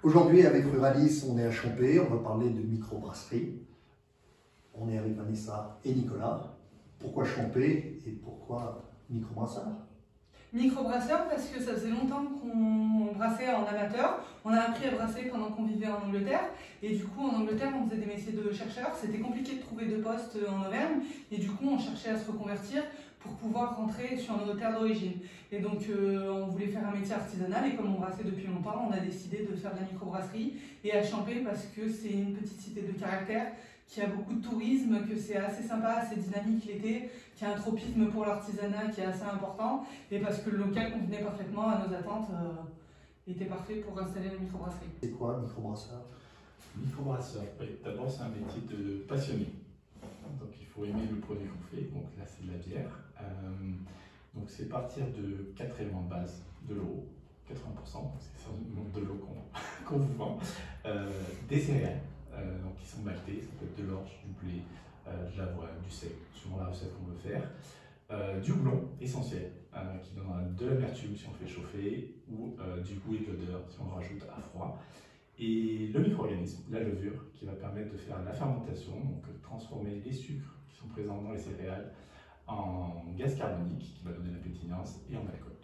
Aujourd'hui, avec Ruralis, on est à Champé, on va parler de microbrasserie. On est avec Vanessa et Nicolas. Pourquoi Champé et pourquoi microbrasseur? Microbrasseur parce que ça faisait longtemps qu'on brassait en amateur. On a appris à brasser pendant qu'on vivait en Angleterre. Et du coup, en Angleterre, on faisait des métiers de chercheurs. C'était compliqué de trouver de postes en Auvergne. Et du coup, on cherchait à se reconvertir pour pouvoir rentrer sur nos terres d'origine. Et donc, on voulait faire un métier artisanal. Et comme on brassait depuis longtemps, on a décidé de faire de la microbrasserie. Et à Champé parce que c'est une petite cité de caractère, qui a beaucoup de tourisme, que c'est assez sympa, assez dynamique l'été, qui a un tropisme pour l'artisanat qui est assez important, et parce que le local convenait parfaitement à nos attentes, était parfait pour installer une microbrasserie. C'est quoi microbrasseur? Microbrasseur, oui. D'abord c'est un métier de passionné. Donc il faut aimer le produit qu'on fait, donc là c'est de la bière. Donc c'est partir de 4 éléments de base, de l'eau, 80%, c'est certainement de l'eau qu'on vous vend, des céréales. Donc qui sont maltés, ça peut être de l'orge, du blé, de l'avoine, du sel, suivant la recette qu'on veut faire. Du houblon essentiel, qui donnera de l'amertume si on fait chauffer, ou du goût et de l'odeur si on rajoute à froid. Et le micro-organisme, la levure, qui va permettre de faire la fermentation, donc transformer les sucres qui sont présents dans les céréales en gaz carbonique, qui va donner la pétillance, et en alcool.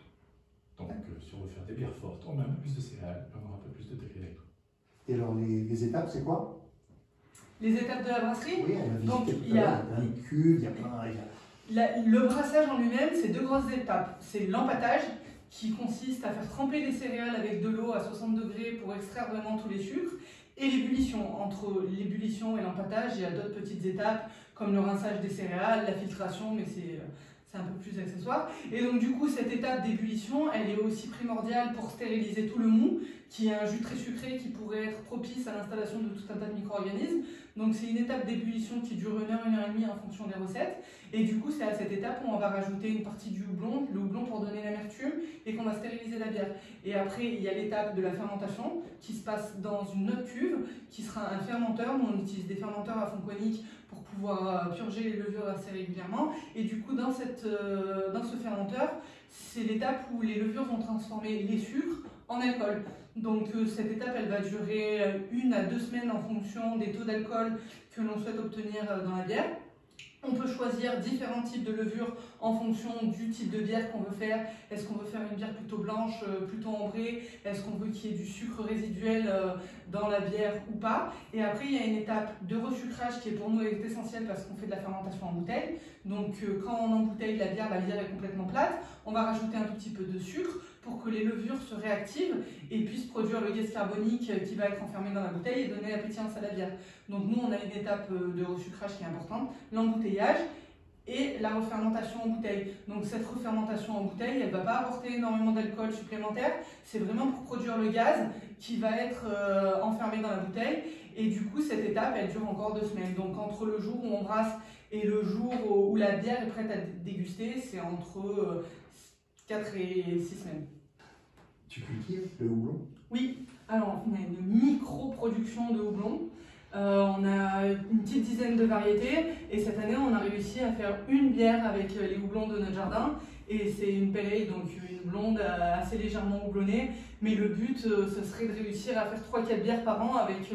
Donc si on veut faire des bières fortes, on met un peu plus de céréales, on aura un peu plus de degrés d'alcool. Et alors les étapes, c'est quoi? Les étapes de la brasserie. Oui, on a Donc, visité il y a plein de cuves, il y a plein... Le brassage en lui-même, c'est deux grosses étapes. C'est l'empâtage, qui consiste à faire tremper les céréales avec de l'eau à 60 degrés pour extraire vraiment tous les sucres, et l'ébullition. Entre l'ébullition et l'empâtage, il y a d'autres petites étapes, comme le rinçage des céréales, la filtration, mais c'est un peu plus accessoire. Et donc du coup, cette étape d'ébullition, elle est aussi primordiale pour stériliser tout le mou, qui est un jus très sucré qui pourrait être propice à l'installation de tout un tas de micro-organismes. Donc c'est une étape d'ébullition qui dure 1 heure, 1 heure et demie en fonction des recettes. Et du coup, c'est à cette étape où on va rajouter une partie du houblon, le houblon pour donner l'amertume, et qu'on va stériliser la bière. Et après, il y a l'étape de la fermentation, qui se passe dans une autre cuve, qui sera un fermenteur. Nous, on utilise des fermenteurs à fond conique pour pouvoir purger les levures assez régulièrement. Et du coup, dans ce fermenteur, c'est l'étape où les levures vont transformer les sucres en alcool. Donc cette étape, elle va durer 1 à 2 semaines en fonction des taux d'alcool que l'on souhaite obtenir dans la bière. On peut choisir différents types de levures en fonction du type de bière qu'on veut faire. Est-ce qu'on veut faire une bière plutôt blanche, plutôt ambrée? Est-ce qu'on veut qu'il y ait du sucre résiduel dans la bière ou pas? Et après, il y a une étape de resucrage qui est pour nous essentielle parce qu'on fait de la fermentation en bouteille. Donc quand on embouteille la bière est complètement plate. On va rajouter un tout petit peu de sucre pour que les levures se réactivent et puissent produire le gaz carbonique qui va être enfermé dans la bouteille et donner la pétillance à la bière. Donc nous, on a une étape de resucrage qui est importante, l'embouteillage et la refermentation en bouteille. Donc cette refermentation en bouteille, elle ne va pas apporter énormément d'alcool supplémentaire, c'est vraiment pour produire le gaz qui va être enfermé dans la bouteille. Et du coup, cette étape, elle dure encore 2 semaines. Donc entre le jour où on brasse et le jour où la bière est prête à déguster, c'est entre 4 et 6 semaines. Tu cultives le houblon? Oui, alors on a une micro-production de houblon. On a une petite dizaine de variétés et cette année on a réussi à faire une bière avec les houblons de notre jardin et c'est une pale ale, donc une blonde assez légèrement houblonnée, mais le but ce serait de réussir à faire 3-4 bières par an avec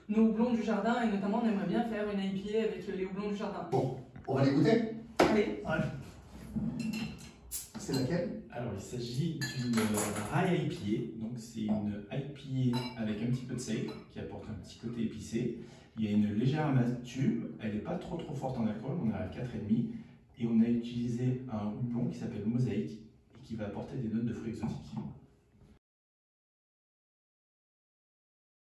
nos houblons du jardin et notamment on aimerait bien faire une IPA avec les houblons du jardin. Bon, on va les goûter? Allez. C'est laquelle? Alors il s'agit d'une rye IPA, donc c'est une IPA avec un petit peu de sel qui apporte un petit côté épicé. Il y a une légère amertume, elle n'est pas trop forte en alcool, on est à 4,5 et on a utilisé un houblon qui s'appelle Mosaïque et qui va apporter des notes de fruits exotiques.